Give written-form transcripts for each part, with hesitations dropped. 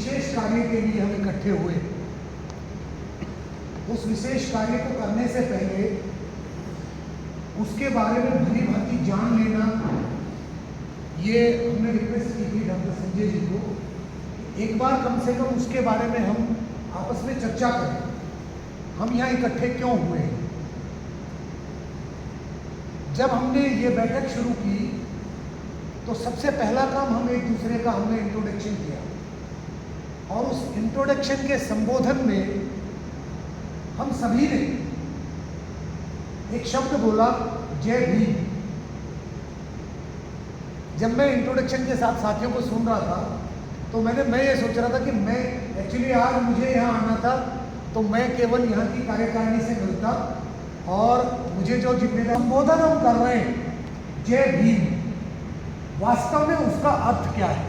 विशेष कार्य के लिए हम इकट्ठे हुए। उस विशेष कार्य को करने से पहले उसके बारे में भली भांति जान लेना, ये हमने रिक्वेस्ट की थी डॉक्टर संजय जी को, एक बार कम से कम उसके बारे में हम आपस में चर्चा करें, हम यहाँ इकट्ठे क्यों हुए हैं। जब हमने ये बैठक शुरू की तो सबसे पहला काम हम एक दूसरे का हमने इंट्रोडक्शन किया, और उस इंट्रोडक्शन के संबोधन में हम सभी ने एक शब्द बोला, जय भीम। जब मैं इंट्रोडक्शन के साथ साथियों को सुन रहा था तो मैं ये सोच रहा था कि मैं एक्चुअली आज मुझे यहाँ आना था तो मैं केवल यहाँ की कार्यकारिणी से मिलता, और मुझे जो जिम्मेदारी संबोधन हम कर रहे हैं जय भीम, वास्तव में उसका अर्थ क्या है।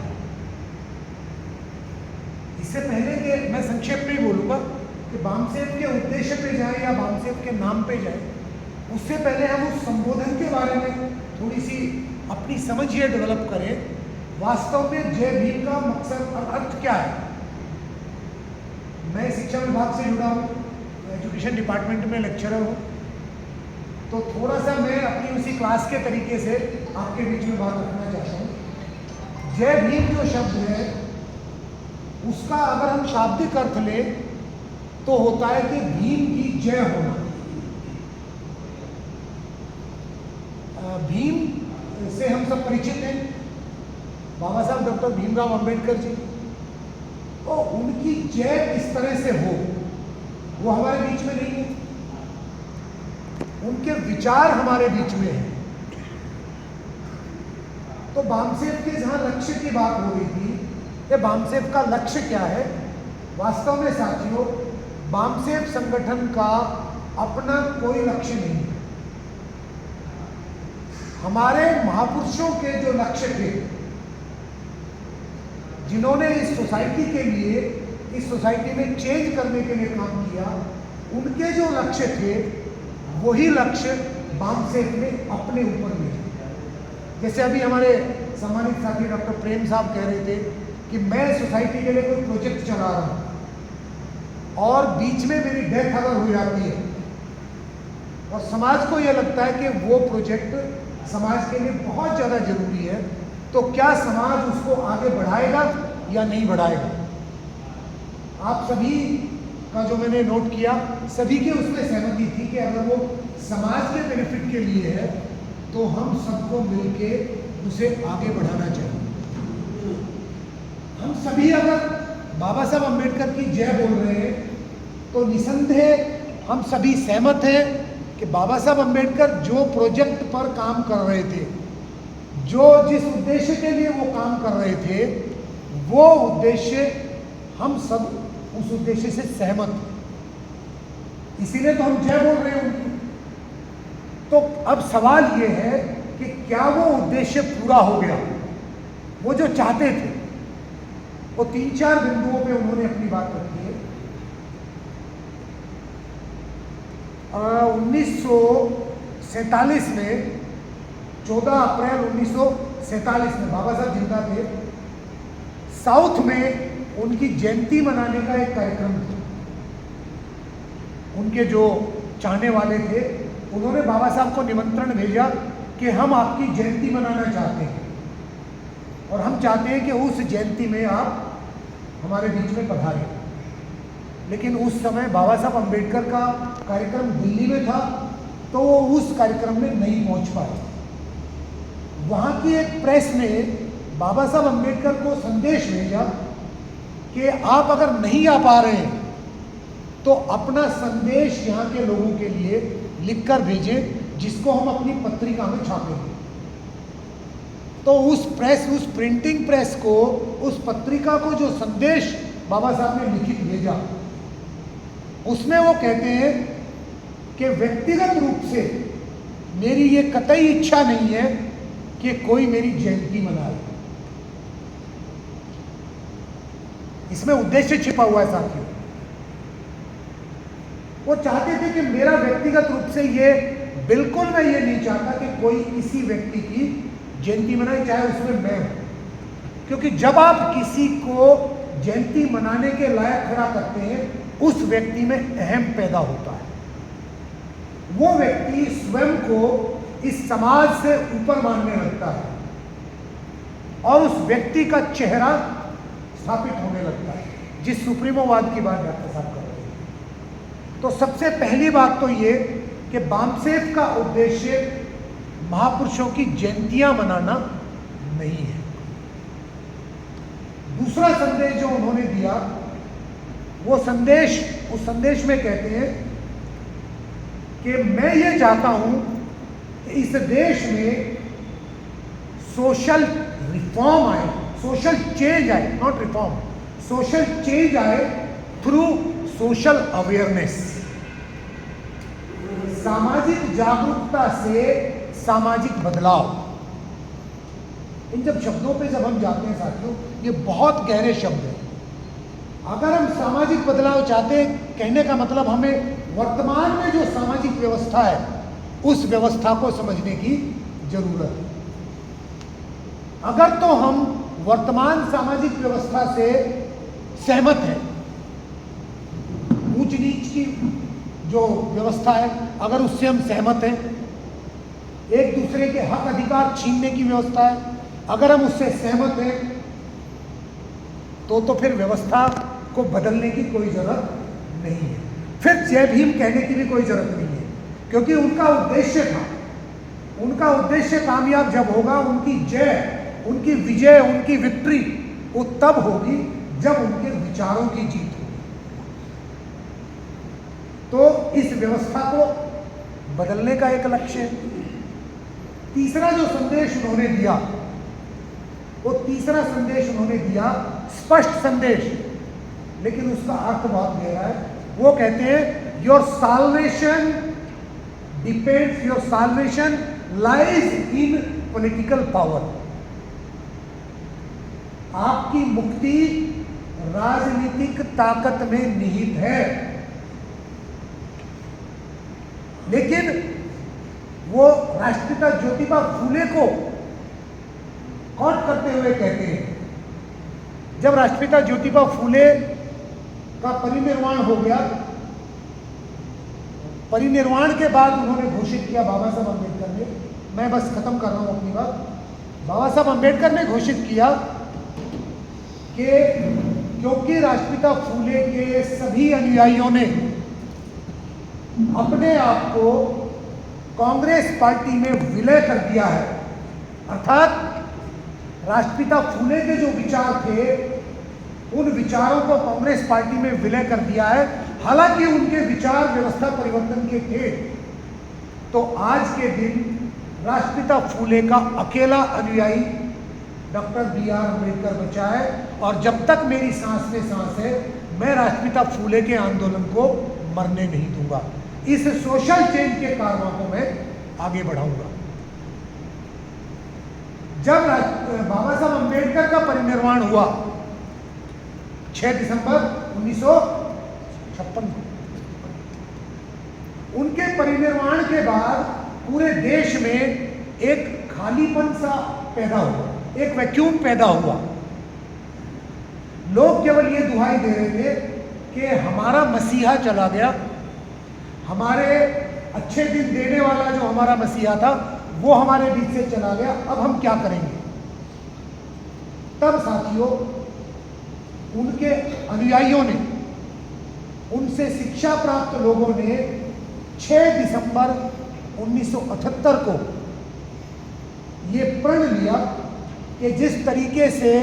इससे पहले कि मैं संक्षेप में ही बोलूँगा कि बामसेफ के उद्देश्य पे जाए या बामसेफ के नाम पे जाए, उससे पहले हम उस संबोधन के बारे में थोड़ी सी अपनी समझ ये डेवलप करें, वास्तव में जय भीम का मकसद और अर्थ क्या है। मैं शिक्षा विभाग से जुड़ा हूँ, एजुकेशन डिपार्टमेंट में लेक्चरर हूँ, तो थोड़ा सा मैं अपनी उसी क्लास के तरीके से आपके बीच में बात रखना चाहता हूँ। जय भीम जो शब्द है उसका अगर हम शाब्दिक अर्थ लें तो होता है कि भीम की जय होना। भीम से हम सब परिचित हैं, बाबा साहब डॉक्टर भीमराव अंबेडकर जी, तो उनकी जय किस तरह से हो वो हमारे बीच में नहीं है, उनके विचार हमारे बीच में है। तो बामसेफ के जहां लक्ष्य की बात हो रही थी, ये बामसेफ का लक्ष्य क्या है। वास्तव में साथियों, बामसेफ संगठन का अपना कोई लक्ष्य नहीं है। हमारे महापुरुषों के जो लक्ष्य थे, जिन्होंने इस सोसाइटी के लिए, इस सोसाइटी में चेंज करने के लिए काम किया, उनके जो लक्ष्य थे वही लक्ष्य बामसेफ ने अपने ऊपर लिए। जैसे अभी हमारे सम्मानित साथी डॉक्टर प्रेम साहब कह रहे थे कि मैं सोसाइटी के लिए कोई प्रोजेक्ट चला रहा हूँ और बीच में मेरी डेथ अगर हो जाती है और समाज को यह लगता है कि वो प्रोजेक्ट समाज के लिए बहुत ज़्यादा जरूरी है, तो क्या समाज उसको आगे बढ़ाएगा या नहीं बढ़ाएगा। आप सभी का जो मैंने नोट किया, सभी की उसमें सहमति थी कि अगर वो समाज के बेनिफिट के लिए है तो हम सबको मिलके उसे आगे बढ़ाना चाहिए। हम सभी अगर बाबा साहब अम्बेडकर की जय बोल रहे हैं तो निसंदेह हम सभी सहमत हैं कि बाबा साहब अम्बेडकर जो प्रोजेक्ट पर काम कर रहे थे, जो जिस उद्देश्य के लिए वो काम कर रहे थे, वो उद्देश्य हम सब उस उद्देश्य से सहमत हैं, इसीलिए तो हम जय बोल रहे हैं उनकी। तो अब सवाल ये है कि क्या वो उद्देश्य पूरा हो गया, वो जो चाहते थे। वो 3-4 बिंदुओं पे उन्होंने अपनी बात रखी है। 1947 में 14 अप्रैल 1947 में बाबा साहब जिंदा थे, साउथ में उनकी जयंती मनाने का एक कार्यक्रम था। उनके जो चाहने वाले थे उन्होंने बाबा साहब को निमंत्रण भेजा कि हम आपकी जयंती मनाना चाहते हैं और हम चाहते हैं कि उस जयंती में आप हमारे बीच में पधारें। लेकिन उस समय बाबा साहब अम्बेडकर का कार्यक्रम दिल्ली में था, तो वो उस कार्यक्रम में नहीं पहुंच पाए। वहाँ की एक प्रेस ने बाबा साहब अम्बेडकर को संदेश भेजा कि आप अगर नहीं आ पा रहे हैं तो अपना संदेश यहाँ के लोगों के लिए लिखकर भेजें, जिसको हम अपनी पत्रिका में छापेंगे। तो उस प्रिंटिंग प्रेस को, उस पत्रिका को जो संदेश बाबा साहब ने लिखित भेजा, उसमें वो कहते हैं कि व्यक्तिगत रूप से मेरी ये कतई इच्छा नहीं है कि कोई मेरी जयंती मनाए। इसमें उद्देश्य छिपा हुआ है साथियों। वो चाहते थे कि मेरा व्यक्तिगत रूप से ये, बिल्कुल मैं ये नहीं चाहता कि कोई किसी व्यक्ति की जयंती मनाए, चाहे उसमें मैं हूं। क्योंकि जब आप किसी को जयंती मनाने के लायक खड़ा करते हैं, उस व्यक्ति में अहम पैदा होता है। वो व्यक्ति स्वयं को इस समाज से ऊपर मानने लगता है और उस व्यक्ति का चेहरा स्थापित होने लगता है, जिस सुप्रीमोवाद की बात डॉक्टर साहब कर रहे हैं। तो सबसे पहली बात तो ये कि बामसेफ का उद्देश्य महापुरुषों की जयंतियां मनाना नहीं है। दूसरा संदेश जो उन्होंने दिया, वो संदेश, उस संदेश में कहते हैं कि मैं ये चाहता हूं कि इस देश में सोशल रिफॉर्म आए, सोशल चेंज आए, नॉट रिफॉर्म, सोशल चेंज आए थ्रू सोशल अवेयरनेस। सामाजिक जागरूकता से सामाजिक बदलाव। इन जब शब्दों पे जब हम जाते हैं साथियों, ये बहुत गहरे शब्द हैं। अगर हम सामाजिक बदलाव चाहते हैं, कहने का मतलब हमें वर्तमान में जो सामाजिक व्यवस्था है उस व्यवस्था को समझने की जरूरत है। अगर तो हम वर्तमान सामाजिक व्यवस्था से सहमत हैं, ऊंच नीच की जो व्यवस्था है अगर उससे हम सहमत हैं, एक दूसरे के हक अधिकार छीनने की व्यवस्था है अगर हम उससे सहमत हैं, तो फिर व्यवस्था को बदलने की कोई जरूरत नहीं है। फिर जय भीम कहने की भी कोई जरूरत नहीं है, क्योंकि उनका उद्देश्य था, उनका उद्देश्य कामयाब जब होगा, उनकी जय, उनकी विजय, उनकी विक्ट्री वो तब होगी जब उनके विचारों की जीत होगी। तो इस व्यवस्था को बदलने का एक लक्ष्य है। तीसरा जो संदेश उन्होंने दिया, वो तीसरा संदेश उन्होंने दिया स्पष्ट संदेश, लेकिन उसका अर्थ बहुत गहरा है। वो कहते हैं your salvation depends, your salvation lies in political power. आपकी मुक्ति राजनीतिक ताकत में निहित है। लेकिन वो राष्ट्रपिता ज्योतिबा फूले को कोट करते हुए कहते हैं, जब राष्ट्रपिता ज्योतिबा फूले का परिनिर्वाण हो गया, परिनिर्वाण के बाद उन्होंने घोषित किया बाबा साहब अम्बेडकर ने, मैं बस खत्म कर रहा हूं अपनी बात, बाबा साहब अम्बेडकर ने घोषित किया कि क्योंकि राष्ट्रपिता फूले के सभी अनुयायियों ने अपने आप को कांग्रेस पार्टी में विलय कर दिया है, अर्थात राष्ट्रपिता फूले के जो विचार थे उन विचारों को कांग्रेस पार्टी में विलय कर दिया है। हालांकि उनके विचार व्यवस्था परिवर्तन के थे, तो आज के दिन राष्ट्रपिता फूले का अकेला अनुयायी डॉक्टर बी.आर. अम्बेडकर बचा है, और जब तक मेरी सांस में सांस है मैं राष्ट्रपिता फूले के आंदोलन को मरने नहीं दूंगा। इस सोशल चेंज के कारवां को मैं आगे बढ़ाऊंगा। जब बाबा साहब अम्बेडकर का परिनिर्वाण हुआ 6 दिसंबर 1956 को, उनके परिनिर्वाण के बाद पूरे देश में एक खालीपन सा पैदा हुआ, एक वैक्यूम पैदा हुआ। लोग केवल ये दुहाई दे रहे थे कि हमारा मसीहा चला गया, हमारे अच्छे दिन देने वाला जो हमारा मसीहा था वो हमारे बीच से चला गया, अब हम क्या करेंगे। तब साथियों उनके अनुयायियों ने, उनसे शिक्षा प्राप्त लोगों ने 6 दिसंबर 1978 को ये प्रण लिया कि जिस तरीके से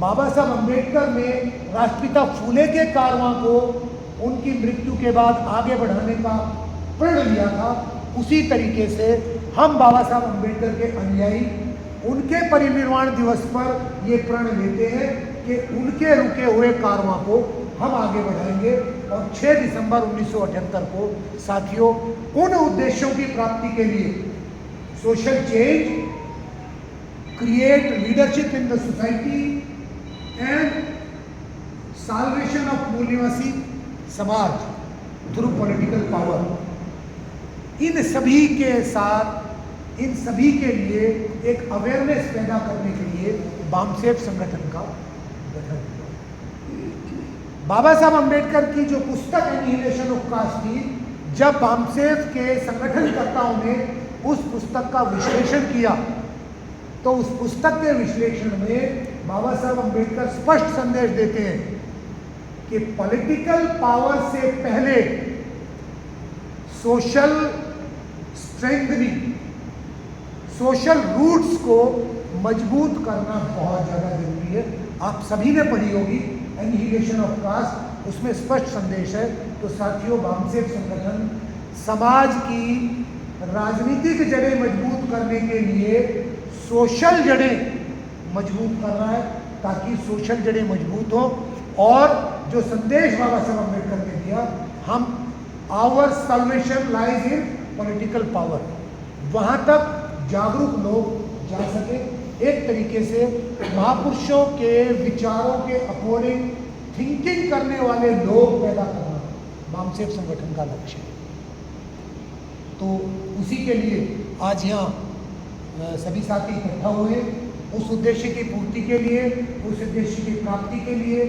बाबा साहब अम्बेडकर ने राष्ट्रपिता फूले के कारवां को उनकी मृत्यु के बाद आगे बढ़ाने का प्रण लिया था, उसी तरीके से हम बाबा साहब अम्बेडकर के अनुयायी उनके परिनिर्वाण दिवस पर ये प्रण लेते हैं कि उनके रुके हुए कारवां को हम आगे बढ़ाएंगे। और 6 दिसंबर 1978 को साथियों उन उद्देश्यों की प्राप्ति के लिए, social change, create leadership in the society and salvation of मूल्यवासी समाज थ्रू पॉलिटिकल पावर, इन सभी के साथ, इन सभी के लिए एक अवेयरनेस पैदा करने के लिए बामसेफ संगठन का गठन हुआ। बाबा साहब अंबेडकर की जो पुस्तक एनिहिलेशन ऑफ कास्ट थी, जब बामसेफ के संगठनकर्ताओं ने उस पुस्तक का विश्लेषण किया तो उस पुस्तक के विश्लेषण में बाबा साहब अंबेडकर स्पष्ट संदेश देते हैं कि पॉलिटिकल पावर से पहले सोशल स्ट्रेंथनिंग, सोशल रूट्स को मजबूत करना बहुत ज़्यादा जरूरी है। आप सभी ने पढ़ी होगी एनिहिलेशन ऑफ कास्ट, उसमें स्पष्ट संदेश है। तो साथियों, बामसेफ संगठन समाज की राजनीतिक जड़ें मजबूत करने के लिए सोशल जड़ें मजबूत कर रहा है, ताकि सोशल जड़ें मजबूत हो। और जो संदेश बाबा साहब अम्बेडकर ने दिया, हम our salvation lies in political power, वहाँ तक जागरूक लोग जा सके। एक तरीके से महापुरुषों के विचारों के अकॉर्डिंग थिंकिंग करने वाले लोग पैदा करना बामसेफ संगठन का लक्ष्य है। तो उसी के लिए आज यहाँ सभी साथी इकट्ठा हुए, उस उद्देश्य की पूर्ति के लिए, उस उद्देश्य की प्राप्ति के लिए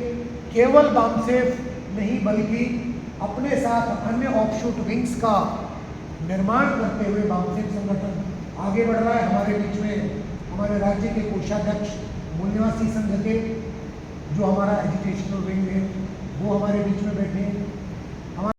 केवल बामसेफ नहीं बल्कि अपने साथ अन्य ऑफशूट विंग्स का निर्माण करते हुए बामसेफ संगठन आगे बढ़ रहा है। हमारे बीच में हमारे राज्य के कोषाध्यक्ष मूल निवासी संघ के जो हमारा एजुकेशनल विंग है वो हमारे बीच में बैठे हैं।